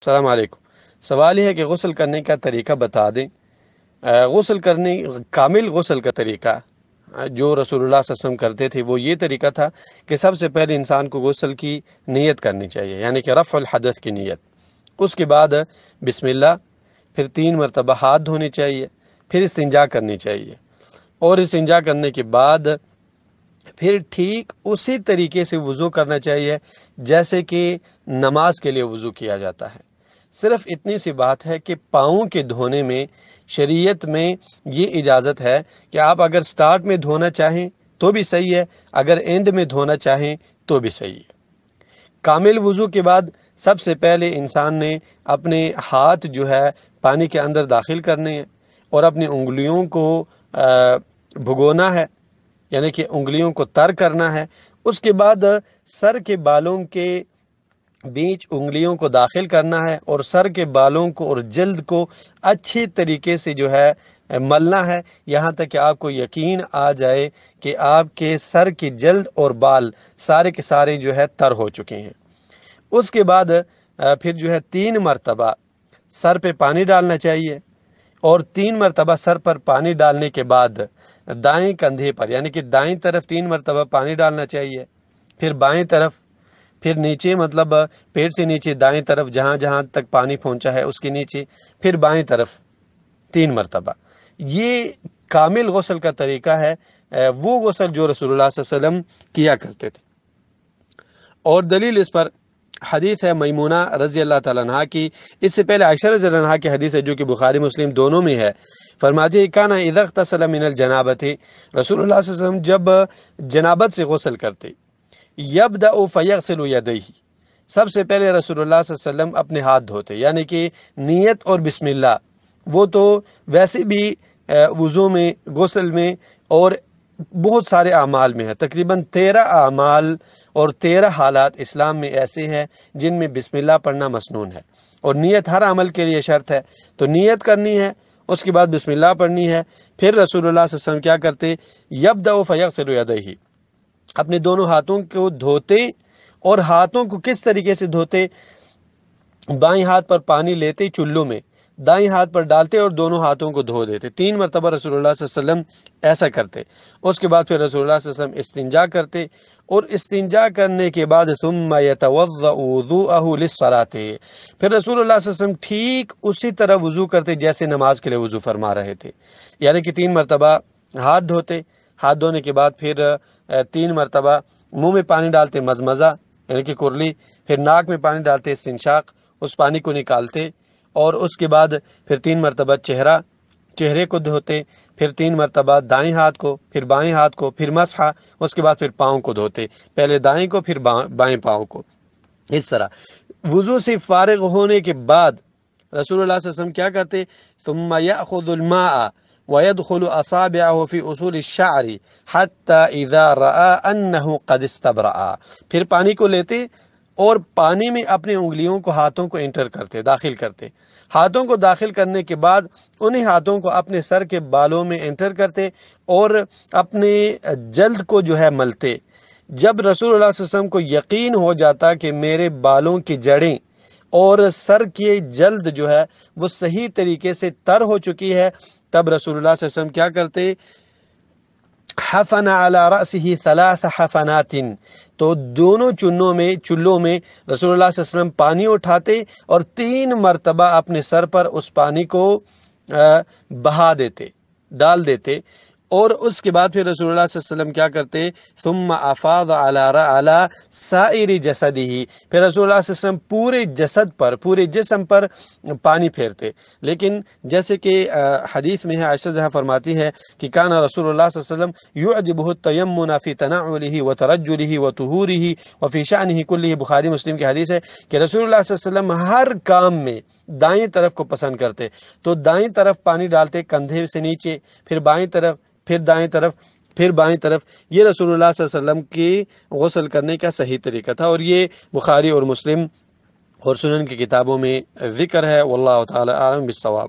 السلام علیکم۔ سوال یہ ہے کہ غسل کرنے کا طریقہ بتا دیں۔ غسل کرنے کامل غسل کا طریقہ جو رسول اللہ صلی اللہ علیہ وسلم کرتے تھے وہ یہ طریقہ تھا کہ سب سے پہلے انسان کو غسل کی نیت کرنی چاہیے، یعنی کہ رفع الحدث کی نیت۔ اس کے بعد بسم اللہ، پھر 3 مرتبہ ہاتھ دھونے چاہیے، پھر استنجا کرنی چاہیے، اور استنجا کرنے کے بعد پھر ٹھیک اسی طریقے سے وضو کرنا چاہیے جیسے کہ نماز کے لیے وضو کیا جاتا ہے۔ صرف اتنی سی بات ہے کہ پاؤں کے دھونے میں شریعت میں یہ اجازت ہے کہ آپ اگر سٹارٹ میں دھونا چاہیں تو بھی صحیح ہے، اگر اینڈ میں دھونا چاہیں تو بھی صحیح ہے۔ کامل وضو کے بعد سب سے پہلے انسان نے اپنے ہاتھ جو ہے پانی کے اندر داخل کرنے ہیں اور اپنی انگلیوں کو بھگونا ہے، یعنی کہ انگلیوں کو تر کرنا ہے۔ اس کے بعد سر کے بالوں کے بیچ انگلیوں کو داخل کرنا ہے اور سر کے بالوں کو اور جلد کو اچھی طریقے سے جو ہے ملنا ہے، یہاں تک کہ آپ کو یقین آ جائے کہ آپ کے سر کی جلد اور بال سارے کے سارے جو ہے تر ہو چکے ہیں۔ اس کے بعد پھر جو ہے 3 مرتبہ سر پہ پانی ڈالنا چاہیے، اور 3 مرتبہ سر پر پانی ڈالنے کے بعد دائیں کندھے پر، یعنی کہ دائیں طرف 3 مرتبہ پانی ڈالنا چاہیے، پھر بائیں طرف، پھر نیچے مطلب پیٹ سے نیچے دائیں طرف جہاں جہاں تک پانی پہنچا ہے اس کے نیچے، پھر بائیں طرف 3 مرتبہ۔ یہ کامل غسل کا طریقہ ہے، وہ غسل جو رسول اللہ صلی اللہ علیہ وسلم کیا کرتے تھے۔ اور دلیل اس پر حدیث ہے میمونہ رضی اللہ تعالیٰ عنہ کی، اس سے پہلے عائشہ رضی اللہ عنہ کی حدیث ہے جو کہ بخاری مسلم دونوں میں ہے۔ فرماتی ہے کانا اذا اغتسل من الجنابۃ، رسول اللہ صلی اللہ علیہ وسلم جب جنابت سے غسل کرتے، یبدأ فیغسل یدیہ، سب سے پہلے رسول اللہ صلی اللہ علیہ وسلم اپنے ہاتھ دھوتے، یعنی کہ نیت اور بسم اللہ وہ تو ویسے بھی وضو میں، غسل میں اور بہت سارے اعمال میں ہے۔ تقریباً 13 اعمال اور 13 حالات اسلام میں ایسے ہیں جن میں بسم اللہ پڑھنا مسنون ہے، اور نیت ہر عمل کے لیے شرط ہے، تو نیت کرنی ہے، اس کے بعد بسم اللہ پڑھنی ہے۔ پھر رسول اللہ صلی اللہ علیہ وسلم کیا کرتے، یبدأ فیغسل یدیہ، اپنے دونوں ہاتھوں کو دھوتے، اور ہاتھوں کو کس طریقے سے دھوتے، بائیں ہاتھ پر پانی لیتے چلو میں، دائیں ہاتھ پر ڈالتے اور دونوں ہاتھوں کو دھو دیتے۔ 3 مرتبہ رسول اللہ صلی اللہ علیہ وسلم ایسا کرتے۔ اس کے بعد پھر رسول اللہ صلی اللہ علیہ وسلم استنجا کرتے، اور استنجا کرنے کے بعد ثم یتوضأ وضوءہ للصلاۃ، پھر رسول اللہ صلی اللہ علیہ وسلم ٹھیک اسی طرح وضو کرتے جیسے نماز کے لیے وضو فرما رہے تھے، یعنی کہ 3 مرتبہ ہاتھ دھوتے، ہاتھ دھونے کے بعد پھر 3 مرتبہ منہ میں پانی ڈالتے مزمزہ، یعنی کہ کرلی، پھر ناک میں پانی ڈالتے استنشاق، اس پانی کو نکالتے، اور اس کے بعد پھر 3 مرتبہ چہرے کو دھوتے، پھر 3 مرتبہ دائیں ہاتھ کو، پھر بائیں ہاتھ کو، پھر مسح، اس کے بعد پھر پاؤں کو دھوتے، پہلے دائیں کو پھر بائیں پاؤں کو۔ اس طرح وضو سے فارغ ہونے کے بعد رسول اللہ صلی اللہ علیہ وسلم کیا کرتے، ثم یأخذ الماء ويدخل اصابعه في اصول الشعر حتى اذا راى انه قد استبرأ، پھر پانی کو لیتے اور پانی میں اپنی انگلیوں کو، ہاتھوں کو انٹر کرتے، داخل کرتے، ہاتھوں کو داخل کرنے کے بعد انہیں ہاتھوں کو اپنے سر کے بالوں میں انٹر کرتے اور اپنے جلد کو جو ہے ملتے۔ جب رسول اللہ صلی اللہ علیہ وسلم کو یقین ہو جاتا کہ میرے بالوں کی جڑیں اور سر کی جلد جو ہے وہ صحیح طریقے سے تر ہو چکی ہے، تب رسول اللہ صلی اللہ علیہ وسلم کیا کرتے، حفن علی رأسہ 3 حفنات، تو دونوں چلوں میں رسول اللہ صلی اللہ علیہ وسلم پانی اٹھاتے اور 3 مرتبہ اپنے سر پر اس پانی کو بہا دیتے، ڈال دیتے، اور اس کے بعد پھر رسول اللہ صلی اللہ علیہ وسلم کیا کرتے، ثم افاض علی سائر جسدہ، پھر رسول اللہ صلی اللہ علیہ وسلم پورے جسد پر، پورے جسم پر پانی پھیرتے۔ لیکن جیسے کہ حدیث میں ہے، عائشہ جہاں فرماتی ہے کہ کان رسول اللہ صلی اللہ علیہ وسلم یعجبہ التیمن فی تنعلہ وترجلہ وطہورہ وفی شأنہ کلہ، بخاری مسلم کی حدیث ہے کہ رسول اللہ صلی اللہ علیہ وسلم ہر کام میں دائیں طرف کو پسند کرتے، تو دائیں طرف پانی ڈالتے کندھے سے نیچے، پھر بائیں طرف، پھر دائیں طرف، پھر بائیں طرف۔ یہ رسول اللہ صلی اللہ علیہ وسلم کی غسل کرنے کا صحیح طریقہ تھا، اور یہ بخاری اور مسلم اور سنن کی کتابوں میں ذکر ہے۔ واللہ تعالی اعلم بالصواب۔